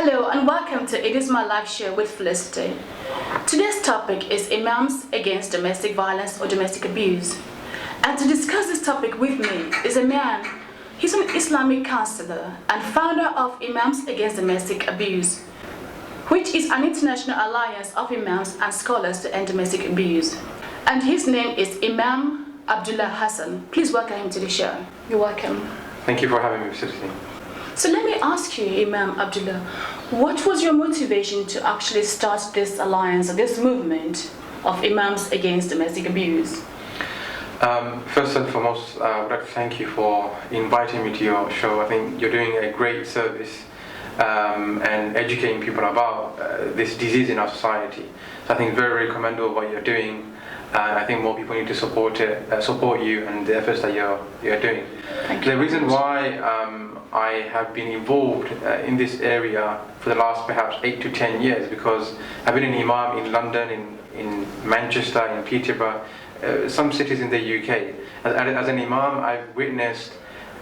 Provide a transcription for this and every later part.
Hello and welcome to It Is My Life Show with Felicity. Today's topic is Imams against domestic violence or domestic abuse. And to discuss this topic with me is a man. He's an Islamic counselor and founder of Imams Against Domestic Abuse, which is an international alliance of imams and scholars to end domestic abuse. And his name is Imam Abdullah Hasan. Please welcome him to the show. You're welcome. Thank you for having me, Felicity. So let me ask you, Imam Abdullah, what was your motivation to actually start this alliance or this movement of Imams Against Domestic Abuse? First and foremost, I would like to thank you for inviting me to your show. I think you're doing a great service and educating people about this disease in our society. So I think very, very commendable what you're doing. I think more people need to support you and the efforts that you're doing. Thank you. The reason why I have been involved in this area for the last perhaps 8 to 10 years because I've been an Imam in London, in Manchester, in Peterborough, some cities in the UK. As an Imam, I've witnessed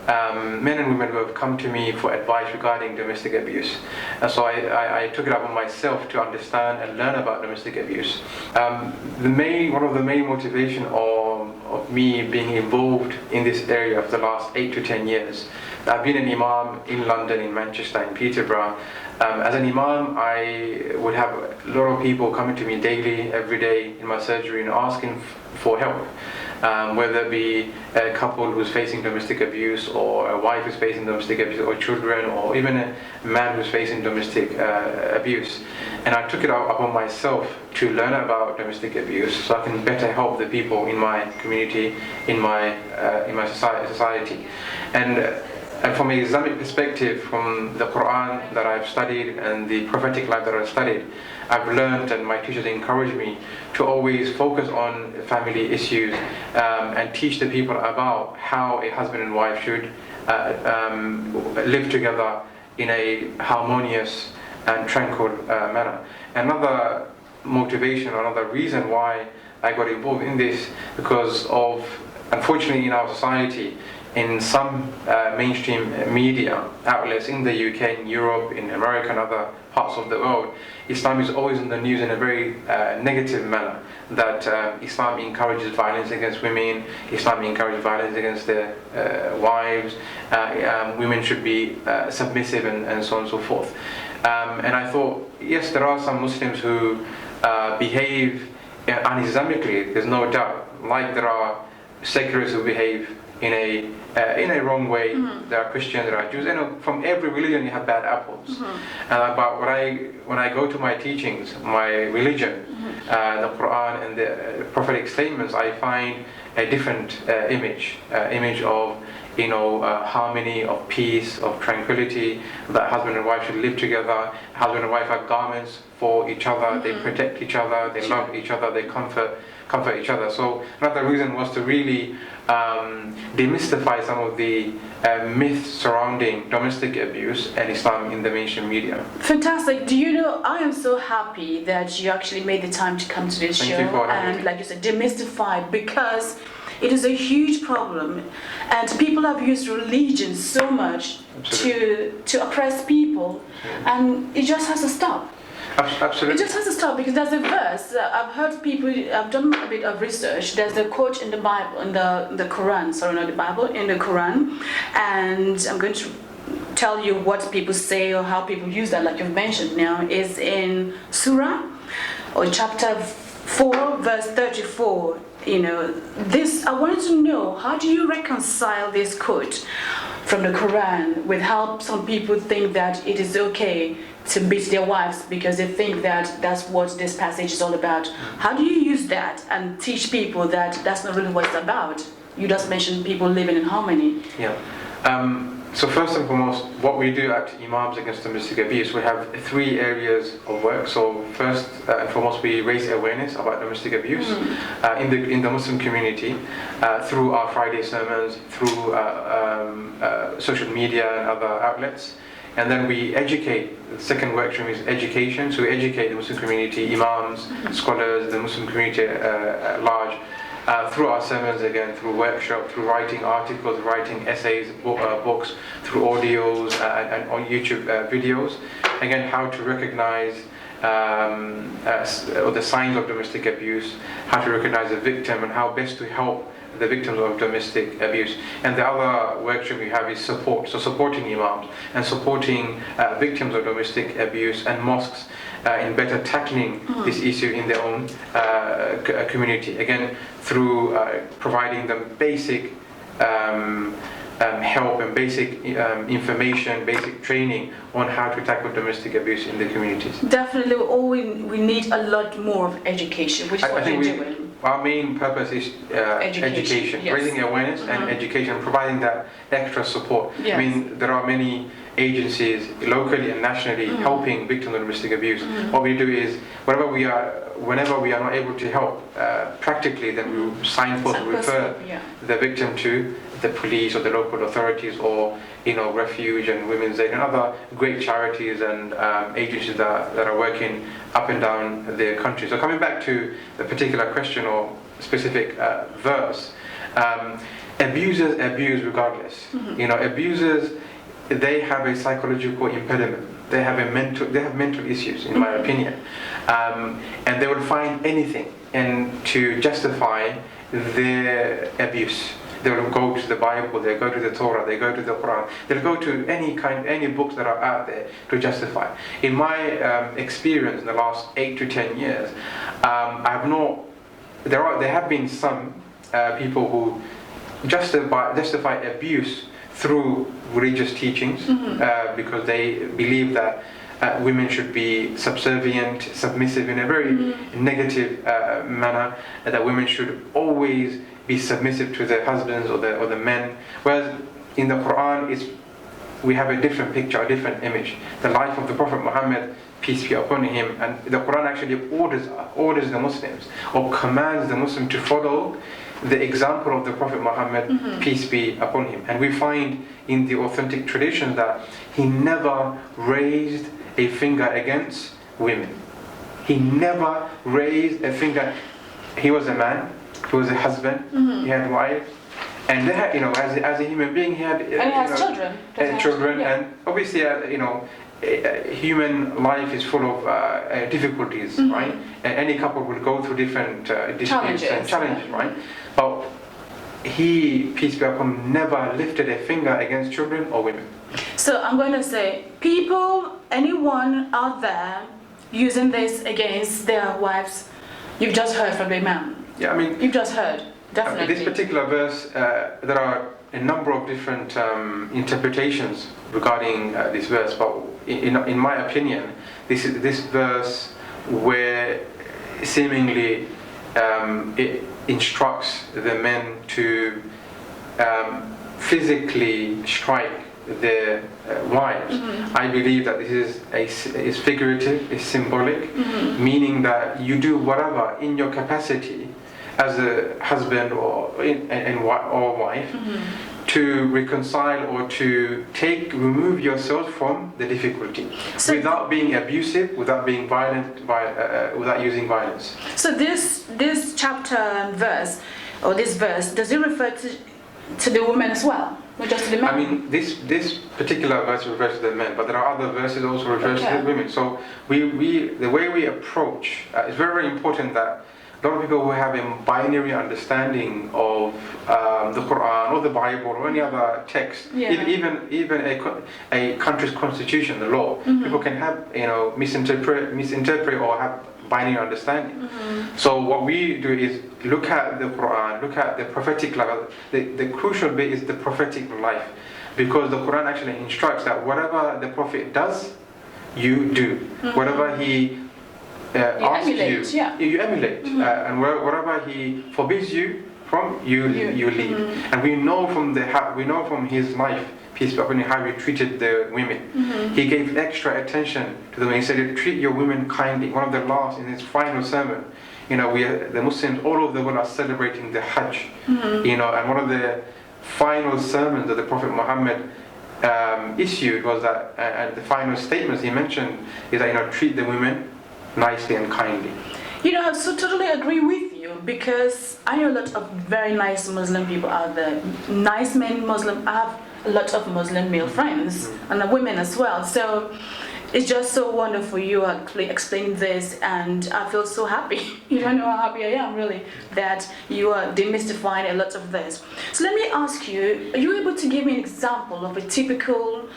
men and women who have come to me for advice regarding domestic abuse. And so I took it upon myself to understand and learn about domestic abuse. One of the main motivation of me being involved in this area for the last 8 to 10 years, I've been an Imam in London, in Manchester, in Peterborough. As an Imam, I would have a lot of people coming to me daily, every day in my surgery and asking for help. Whether it be a couple who's facing domestic abuse, or a wife who's facing domestic abuse, or children, or even a man who's facing domestic abuse. And I took it upon myself to learn about domestic abuse so I can better help the people in my community, in my society. And from an Islamic perspective, from the Quran that I've studied and the prophetic life that I've studied, I've learned, and my teachers encouraged me to always focus on family issues and teach the people about how a husband and wife should live together in a harmonious and tranquil manner. Another motivation, another reason why I got involved in this, because of, unfortunately, in our society, in some mainstream media outlets in the UK, in Europe, in America and other parts of the world, Islam is always in the news in a very negative manner, that Islam encourages violence against women, Islam encourages violence against their wives, women should be submissive and so on and so forth. And I thought, yes, there are some Muslims who behave un-Islamically, there's no doubt, like there are secularists who behave in a wrong way. Mm-hmm. There are Christians, there are Jews. From every religion you have bad apples. Mm-hmm. But when I go to my teachings, my religion, mm-hmm. The Quran and the prophetic statements, I find a different image of harmony, of peace, of tranquility. That husband and wife should live together. Husband and wife have garments for each other. Mm-hmm. They protect each other. They love each other. They comfort each other. So another reason was to really demystify some of the myths surrounding domestic abuse and Islam in the mainstream media. Fantastic. Do you know, I am so happy that you actually made the time to come to this show and, like you said, demystify, because it is a huge problem, and people have used religion so much to oppress people, and it just has to stop. Absolutely. It just has to stop, because there's a verse. I've heard people. I've done a bit of research. There's a quote in the Bible, in the Quran. Sorry, not the Bible, in the Quran, and I'm going to tell you what people say or how people use that. Like you've mentioned now, is in Surah or chapter 4, verse 34. This. I wanted to know, how do you reconcile this quote from the Quran with how some people think that it is okay to beat their wives because they think that that's what this passage is all about? How do you use that and teach people that that's not really what it's about? You just mentioned people living in harmony. Yeah. So first and foremost, what we do at Imams Against Domestic Abuse, we have 3 areas of work. So first and foremost, we raise awareness about domestic abuse in the Muslim community through our Friday sermons, through social media and other outlets. And then we educate. The second work stream is education. So we educate the Muslim community, Imams, scholars, the Muslim community at large, through our sermons, again, through workshops, through writing articles, writing essays, books, through audios and on YouTube videos. Again, how to recognize or the signs of domestic abuse, how to recognize the victim, and how best to help the victims of domestic abuse. And the other workshop we have is support, so supporting imams and supporting victims of domestic abuse and mosques in better tackling this issue in their own community. Again, through providing them basic help and basic information, basic training on how to tackle domestic abuse in the communities. Definitely, we need a lot more of education, which is what you're doing. Our main purpose is education, yes. raising awareness and education, providing that extra support. Yes. I mean, there are many agencies locally and nationally helping victims of domestic abuse. What we do is, whenever we are not able to help practically, then we signpost, refer the victim to the police or the local authorities, or Refuge and Women's Aid and other great charities and agencies that are working up and down the country. So coming back to the particular question or specific verse, abusers abuse regardless. Abusers, they have a psychological impediment. They have mental issues, in my opinion, and they will find anything and to justify their abuse. They will go to the Bible, they go to the Torah, they go to the Quran, they'll go to any books that are out there to justify. In my experience in the last 8 to 10 years, there have been some people who justify abuse through religious teachings because they believe that women should be subservient, submissive in a very negative manner, that women should always be submissive to their husbands or the men. Whereas in the Quran, we have a different picture, a different image. The life of the Prophet Muhammad, peace be upon him, and the Quran actually orders the Muslims or commands the Muslim to follow the example of the Prophet Muhammad, peace be upon him. And we find in the authentic tradition that he never raised a finger against women. He never raised a finger. He was a man, he was a husband, he had wives, and they had, as a human being, he had children, and obviously, human life is full of difficulties, right? And any couple will go through different disputes and challenges, right? But he, peace be upon him, never lifted a finger against children or women. So I'm going to say, anyone out there using this against their wives, you've just heard from the Imam. Yeah, I mean, you've just heard, definitely. This particular verse, there are a number of different interpretations regarding this verse, but in my opinion, this verse where seemingly it instructs the men to physically strike their wives. I believe that this is figurative, is symbolic, meaning that you do whatever in your capacity as a husband or wife to reconcile or to remove yourself from the difficulty, without being abusive, without being violent, without using violence. So this chapter and verse, or this verse, does it refer to the women as well, not just to the men? I mean, this particular verse refers to the men, but there are other verses also refers to the women. So the way we approach, it's very, very important that a lot of people who have a binary understanding of the Quran or the Bible or any other text, even a country's constitution, the law, people can have misinterpret or have binary understanding. So what we do is look at the Quran, look at the prophetic life. The crucial bit is the prophetic life, because the Quran actually instructs that whatever the Prophet does, you do. Whatever he asks you emulate, and whatever he forbids you from, you leave. And we know from his life, peace be upon him, how he treated the women. He gave extra attention to them. He said, treat your women kindly. One of the last, in his final sermon, the Muslims all over the world are celebrating the Hajj, and one of the final sermons that the Prophet Muhammad issued was that, and the final statements he mentioned is that treat the women nicely and kindly. I so totally agree with you. because I know a lot of very nice Muslim people out there. Nice men Muslim. I have a lot of Muslim male friends and women as well. So it's just so wonderful you actually explain this, and I feel so happy. You don't know how happy I am, really, that you are demystifying a lot of this. So let me ask you, are you able to give me an example of a typical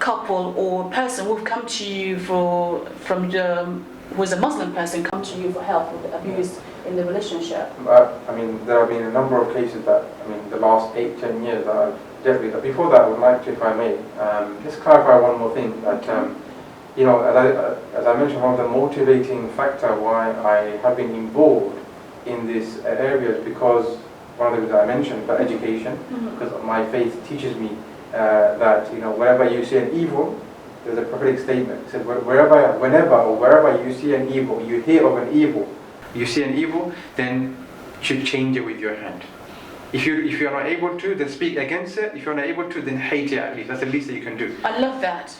couple or person who've come to you who's a Muslim person, come to you for help with abuse in the relationship? I mean, there have been a number of cases that, the last 8-10 years that I've dealt with. Before that, I would like to, if I may, just clarify one more thing, that as I mentioned, one of the motivating factor why I have been involved in this area is because one of the reasons I mentioned, but education, because my faith teaches me that wherever you see an evil, there's a prophetic statement. It said, whenever or wherever you see an evil, you hear of an evil, you see an evil, then you should change it with your hand. If you're not able to, then speak against it. If you're not able to, then hate it at least. That's the least that you can do. I love that.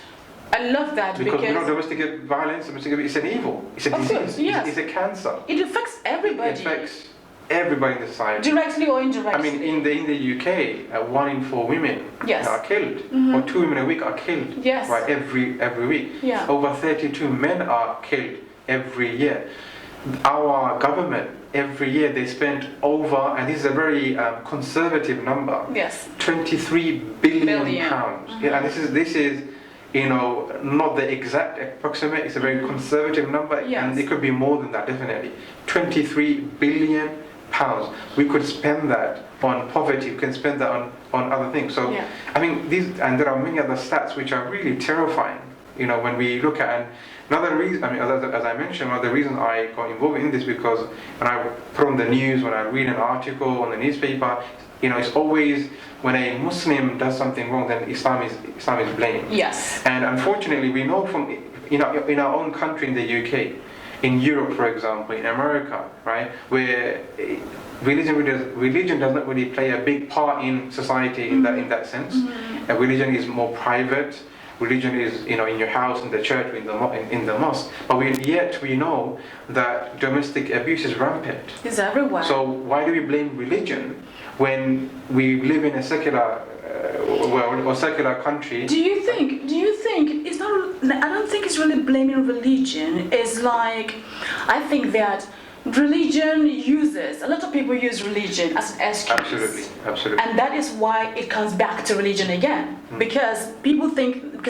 I love that because domestic violence, domestic abuse, it's an evil. It's a disease. Course, yes. It's a cancer. It affects everybody. It affects everybody in the society. Directly or indirectly. In the UK, 1 in 4 women are killed, or 2 women a week are killed. Yes. Right, every week. Yeah. Over 32 men are killed every year. Our government, every year they spend over, and this is a very conservative number. Yes. 23 billion pounds. And this is not the exact approximate, it's a very conservative number, and it could be more than that, definitely. 23 billion pounds. We could spend that on poverty, we can spend that on other things. So, and there are many other stats which are really terrifying, when we look at, another reason, as I mentioned, one of the reasons I got involved in this, because when I put on the news, when I read an article on the newspaper, it's always when a Muslim does something wrong, then Islam is blamed. Yes. And unfortunately, we know from in our own country, in the UK, in Europe, for example, in America, right, where religion does not really play a big part in society in that sense. And religion is more private. Religion is, in your house, in the church, in the mosque. But yet we know that domestic abuse is rampant. It's everywhere. So why do we blame religion when we live in a secular or secular country? Do you think it's not? I don't think it's really blaming religion. It's like, I think that religion a lot of people use religion as an excuse. Absolutely. And that is why it comes back to religion again. Because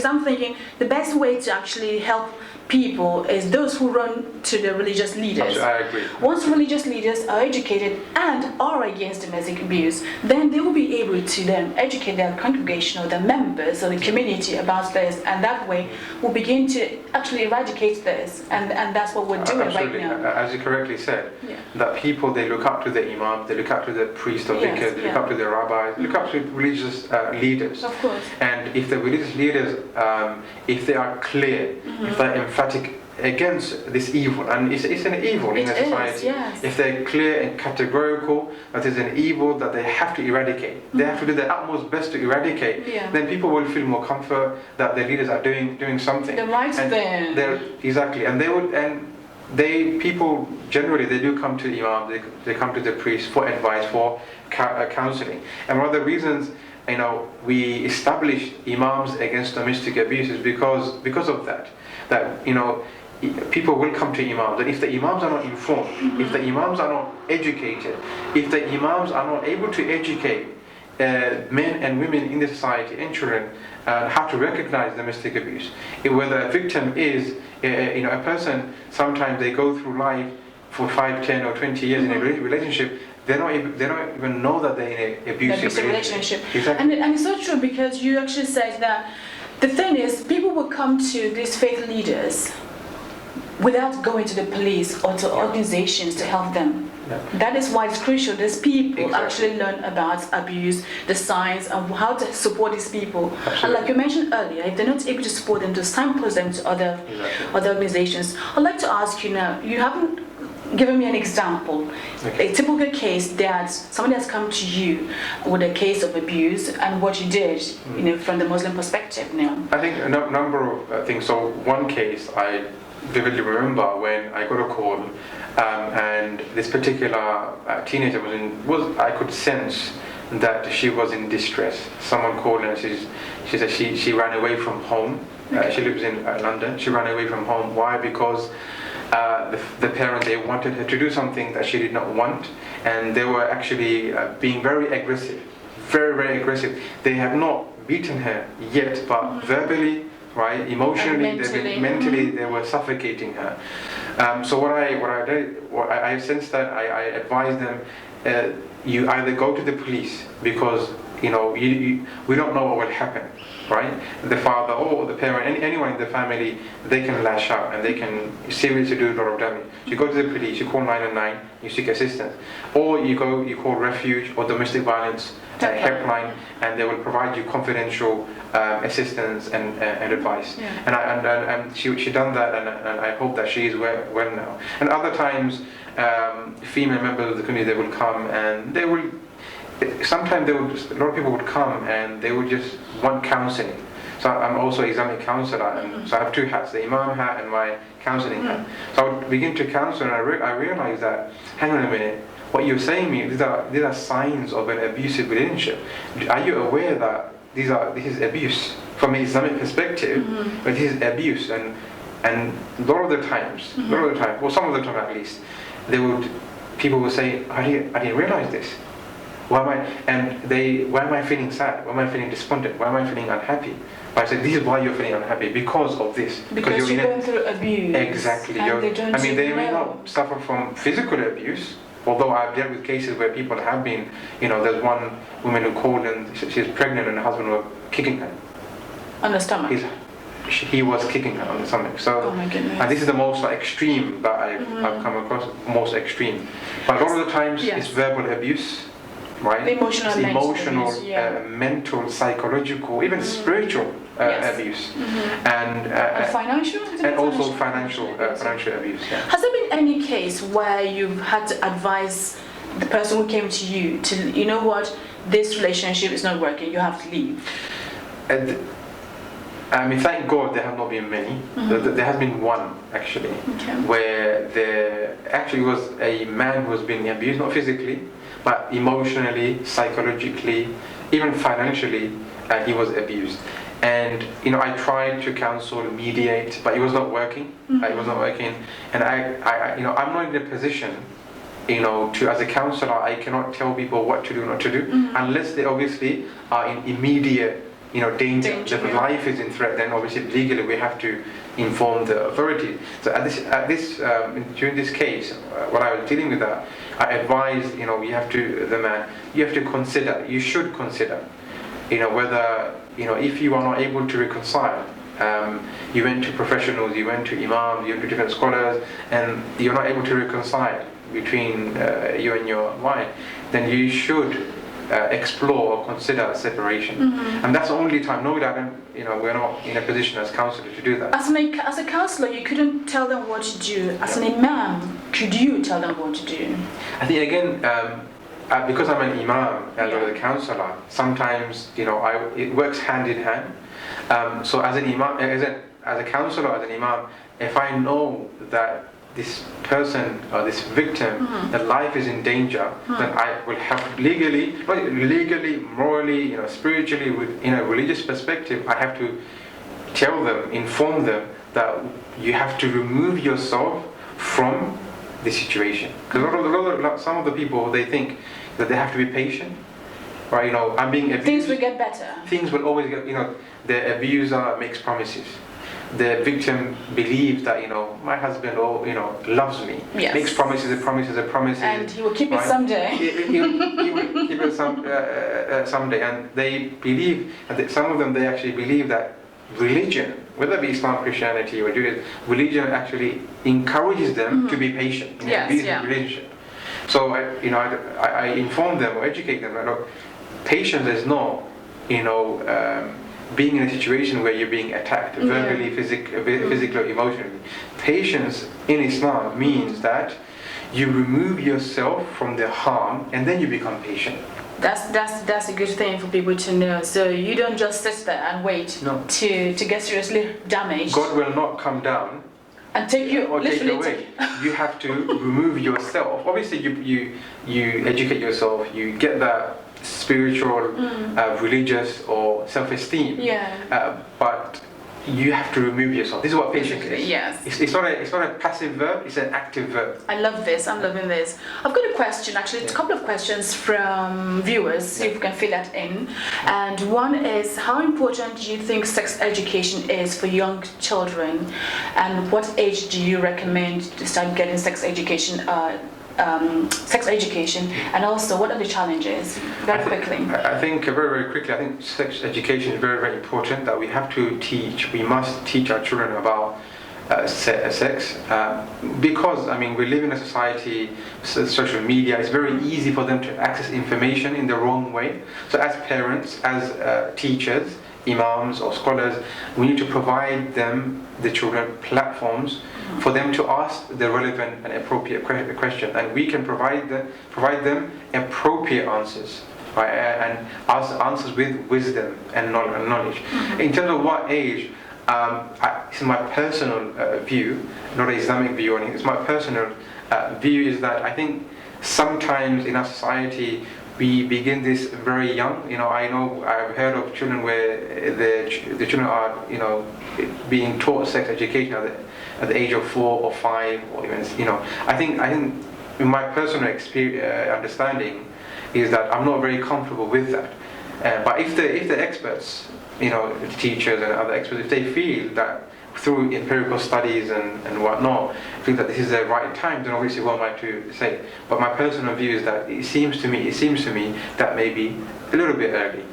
I'm thinking the best way to actually help people is those who run to the religious leaders. I agree. Once religious leaders are educated and are against domestic abuse, then they will be able to then educate their congregation or their members or the community about this, and that way we'll begin to actually eradicate this, and that's what we're doing right now. As you correctly said, that people, they look up to the Imam, they look up to the priest or vicar, they look up to the rabbis, they look up to religious leaders. Of course. And if the religious leaders, if they are clear, if they're emphatic against this evil, and it's an evil in a society, if they're clear and categorical that it's an evil that they have to eradicate, they have to do their utmost best to eradicate, then people will feel more comfort that their leaders are doing something. The right thing. Exactly, and people generally, they do come to the Imam, they come to the priest for advice, for counseling. And one of the reasons we established imams against domestic abuse is because of that people will come to imams, and if the imams are not informed, if the imams are not educated, if the imams are not able to educate men and women in the society and children how to recognize domestic abuse, whether a victim is a person, sometimes they go through life for 5, 10 or 20 years in a relationship, they don't even know that they're in an abusive relationship. Exactly. And it's so true, because you actually said that the thing is, people will come to these faith leaders without going to the police or to organizations to help them. That is why it's crucial. These people actually learn about abuse, the signs, and how to support these people. And like you mentioned earlier, if they're not able to support them, to signpost them to other organizations. I'd like to ask you now, you haven't given me an example, a typical case that somebody has come to you with a case of abuse and what you did, from the Muslim perspective now. I think a number of things. So one case, vividly remember when I got a call, and this particular teenager I could sense that she was in distress. Someone called and she said she ran away from home. She lives in London. She ran away from home. Why? Because the parents, they wanted her to do something that she did not want, and they were actually being very aggressive, very, very aggressive. They have not beaten her yet, but verbally, right, emotionally, mentally, they were suffocating her. So what I did, I sensed that I advised them, you either go to the police, because we don't know what will happen, right? The father or the parent, anyone in the family, they can lash out and they can seriously do a lot of damage. You go to the police, you call 999, you seek assistance, or you call refuge or domestic violence helpline, and they will provide you confidential assistance and advice. Yeah. And she done that, and I hope that she is well now. And other times, female members of the community, they will come and they will. Sometimes a lot of people would come and they would just want counselling. So I'm also an Islamic counsellor, and so I have two hats, the Imam hat and my counselling hat. So I would begin to counsel, and I realized that, hang on a minute, what you're saying me, these are signs of an abusive relationship. Are you aware that this is abuse from an Islamic perspective? But this is abuse, and a lot of the times, well, some of the time at least, people would say, I didn't realize this. Why am I feeling sad? Why am I feeling despondent? Why am I feeling unhappy? But I said, this is why you're feeling unhappy, because of this. Because you're going through abuse. Exactly. They may not suffer from physical abuse, although I've dealt with cases where people have been, there's one woman who called and she's pregnant and her husband was kicking her. On the stomach? He was kicking her on the stomach. So, oh my goodness. And this is the most extreme that I've come across, most extreme. But a lot of the times it's verbal abuse. Right? Emotional, mental, psychological, even spiritual abuse, and financial, and also financial abuse. Yeah. Has there been any case where you've had to advise the person who came to you to, you know what, this relationship is not working, you have to leave? Thank God there have not been many. There has been one actually, where there actually was a man who was being abused, not physically, but emotionally, psychologically, even financially, he was abused. And I tried to counsel, mediate, but it was not working. It was not working, and I'm not in a position, to, as a counselor, I cannot tell people what to do, not to do, unless they obviously are in immediate, danger. Their life is in threat. Then obviously legally we have to inform the authority. So during this case, when I was dealing with that, I advised, you should consider, whether, if you are not able to reconcile, you went to professionals, you went to imams, you went to different scholars, and you're not able to reconcile between you and your wife, then you should explore or consider separation. And that's the only time. No, we're not in a position as counselors to do that. As a counselor, you couldn't tell them what to do. As an imam, could you tell them what to do? I think again, because I'm an imam and a counselor, sometimes it works hand in hand. So as an imam, as a counselor, as an imam, if I know that this person or this victim, that life is in danger, then I will have legally, morally, spiritually, in a religious perspective, I have to tell them, inform them that you have to remove yourself from the situation. Because some of the people, they think that they have to be patient, right? I'm being abused. Things will get better. Things will always get, the abuser makes promises. The victim believes that my husband loves me. Yes. Makes promises, and he will keep it someday. He will keep it someday, and they believe. And some of them, they actually believe that religion, whether it be Islam, Christianity, or Judaism, religion actually encourages them to be patient in a relationship. So I inform them or educate them that patience is not being in a situation where you're being attacked verbally, physically, or emotionally. Patience in Islam means that you remove yourself from the harm and then you become patient. That's a good thing for people to know. So you don't just sit there and wait to get seriously damaged. God will not come down And take you or take literally away. You have to remove yourself. Obviously, you educate yourself. You get that spiritual, religious, or self-esteem. Yeah. But you have to remove yourself. This is what patience is. Yes. It's not a passive verb. It's an active verb. I love this. I'm loving this. I've got a question, actually, a couple of questions from viewers, see if we can fill that in. And one is, how important do you think sex education is for young children? And what age do you recommend to start getting sex education? And also, what are the challenges? Very quickly. I think very quickly. I think sex education is very important. That we have to teach. We must teach our children about sex, because I mean we live in a society, social media. It's very easy for them to access information in the wrong way. So as parents, as teachers, imams or scholars, we need to provide them, the children, platforms for them to ask the relevant and appropriate question, and we can provide them appropriate answers, right? And answers with wisdom and knowledge. In terms of what age, it's my personal view, not an Islamic view, or anything. It's my personal view is that I think sometimes in our society we begin this very young. I've heard of children where the children are, being taught sex education at the age of 4 or 5, or even, I think in my personal understanding is that I'm not very comfortable with that. But if the experts, the teachers and other experts, if they feel that through empirical studies and whatnot, think that this is the right time, then obviously what am I to say? But my personal view is that it seems to me that maybe a little bit early.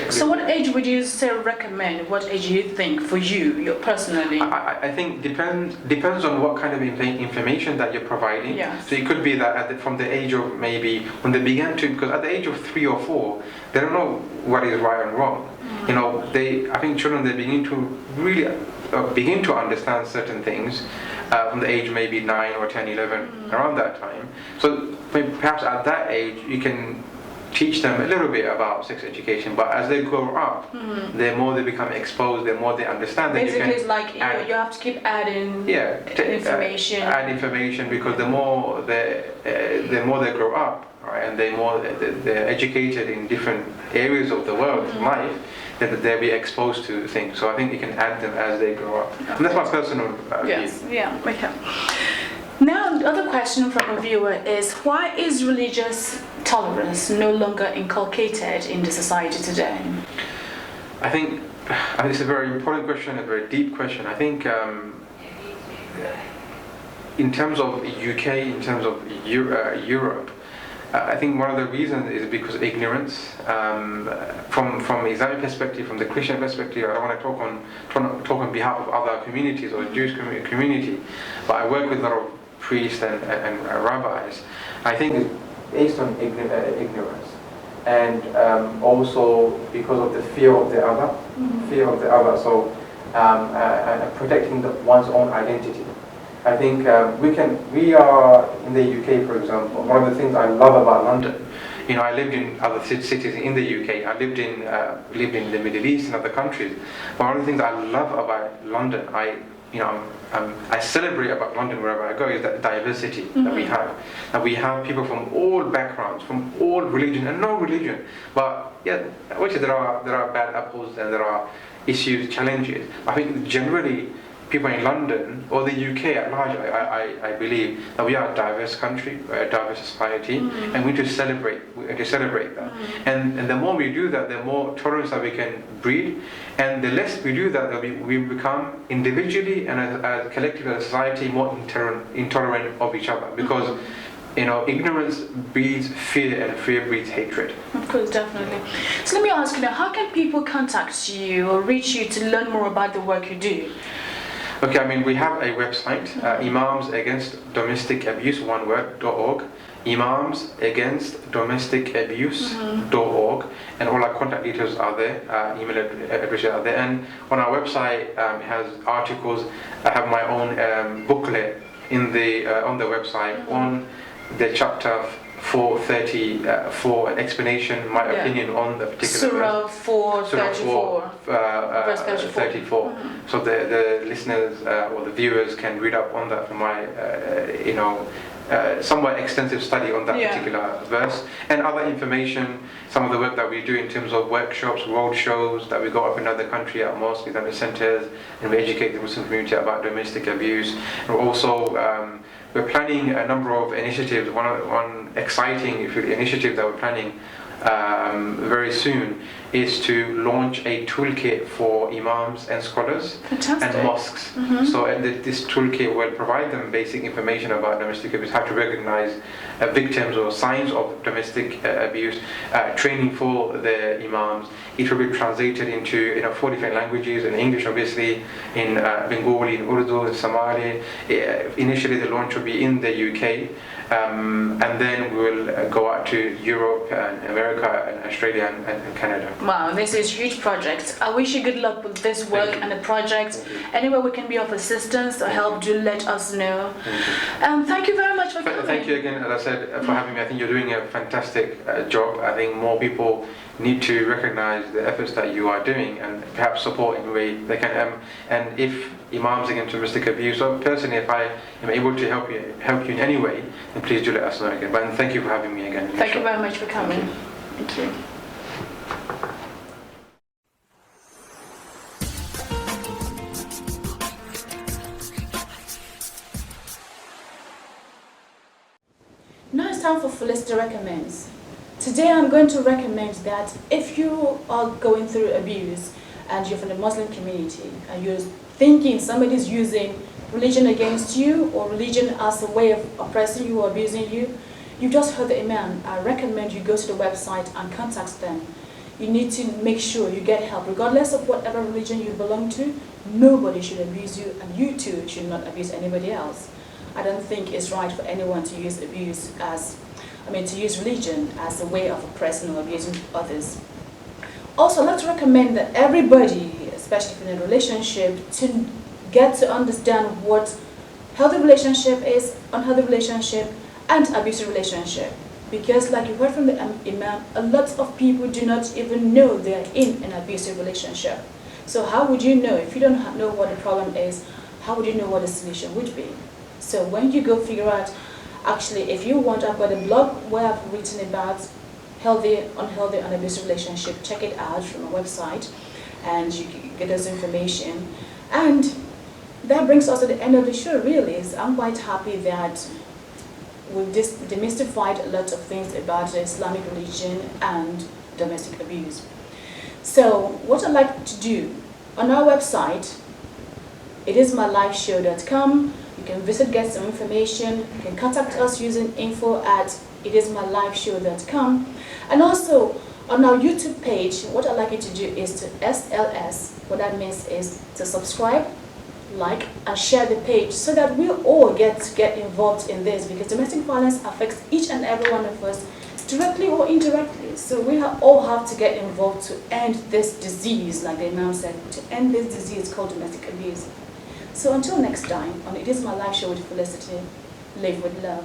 So what age would you say recommend? What age do you think for you personally? I think depends on what kind of information that you're providing. Yes. So it could be that from the age of maybe when they began to, because at the age of 3 or 4, they don't know what is right and wrong. I think children, they begin to really begin to understand certain things from the age maybe 9 or 10, 11, around that time. So perhaps at that age you can teach them a little bit about sex education, but as they grow up, the more they become exposed, the more they understand. Basically, it's like you have to keep adding information. Add information, because the more they grow up, right, and the more they're educated in different areas of the world, life, that they'll be exposed to things. So I think you can add them as they grow up. And that's my personal view. Yeah, okay. Now, the other question from a viewer is, why is religious tolerance no longer inculcated in the society today? I think it's a very important question, a very deep question. I think in terms of UK, in terms of Europe, I think one of the reasons is because of ignorance. From Islamic perspective, from the Christian perspective, I don't want to talk on behalf of other communities or Jewish community, but I work with a lot of priests and rabbis. I think it's based on ignorance, and also because of the fear of the other, So protecting one's own identity. I think we are in the UK, for example. One of the things I love about London, I lived in other cities in the UK. I lived in the Middle East and other countries. But one of the things I love about London, I celebrate about London wherever I go, is that diversity that we have. And we have people from all backgrounds, from all religion and no religion. But yeah, obviously there are bad apples and there are issues, challenges. I think generally people in London or the UK at large, I believe that we are a diverse country, a diverse society, and we need to celebrate that. And the more we do that, the more tolerance that we can breed, and the less we do that, we become individually and as collectively as a society more intolerant of each other, because ignorance breeds fear, and fear breeds hatred. Of course, definitely. So let me ask you now, how can people contact you or reach you to learn more about the work you do? Okay, we have a website, Imams Against Domestic Abuse, one word, .org. Imams Against Domestic Abuse.org, and all our contact details are there, email addresses are there, and on our website it has articles. I have my own booklet on the website on the chapter 4:30 for an explanation, my opinion on the particular Surah verse. 4:34. Verse 34. 34. So the listeners or the viewers can read up on that from my, somewhat extensive study on that particular verse, and other information, some of the work that we do in terms of workshops, road shows that we go up in another country at mosques, Islamic centers, and we educate the Muslim community about domestic abuse. And also we're planning a number of initiatives. One exciting initiative that we're planning very soon is to launch a toolkit for imams and scholars and mosques. So this toolkit will provide them basic information about domestic abuse, how to recognize victims or signs of domestic abuse, training for the imams. It will be translated into 4 different languages, in English obviously, in Bengali, in Urdu, in Somali. Initially the launch will be in the UK, and then we will go out to Europe and America and Australia and Canada. Wow, this is a huge project. I wish you good luck with this work and the project. Anywhere we can be of assistance or help, do let us know. Thank you very much for coming. Thank you again, as I said, for having me. I think you're doing a fantastic job. I think more people need to recognize the efforts that you are doing and perhaps support in a way they can. And if imams against domestic abuse, or personally, if I am able to help you in any way, then please do let us know again. But thank you for having me again. Thank you very much for coming. Thank you. Now it's time for Felicity Recommends. Today I'm going to recommend that if you are going through abuse and you're from the Muslim community and you're thinking somebody's using religion against you or religion as a way of oppressing you or abusing you, you've just heard the Imam. I recommend you go to the website and contact them. You need to make sure you get help. Regardless of whatever religion you belong to, nobody should abuse you, and you too should not abuse anybody else. I don't think it's right for anyone to use to use religion as a way of oppressing or abusing others. Also, I'd like to recommend that everybody, especially if you're in a relationship, to get to understand what healthy relationship is, unhealthy relationship, and abusive relationship. Because like you heard from the Imam, a lot of people do not even know they're in an abusive relationship. So how would you know? If you don't know what the problem is, how would you know what the solution would be? So when you go figure out, actually, if you want, I've got a blog where I've written about healthy, unhealthy, and abusive relationship. Check it out from my website, and you can get this information. And that brings us to the end of the show, really. I'm quite happy that we've demystified a lot of things about the Islamic religion and domestic abuse. So what I'd like to do, on our website, itismylifeshow.com, you can visit, get some information. You can contact us using info@itismylifeshow.com. And also, on our YouTube page, what I'd like you to do is to SLS. What that means is to subscribe, like, and share the page so that we all get involved in this, because domestic violence affects each and every one of us directly or indirectly. So we all have to get involved to end this disease, like the Imam said, to end this disease called domestic abuse. So until next time, on It Is My Life Show with Felicity, live with love.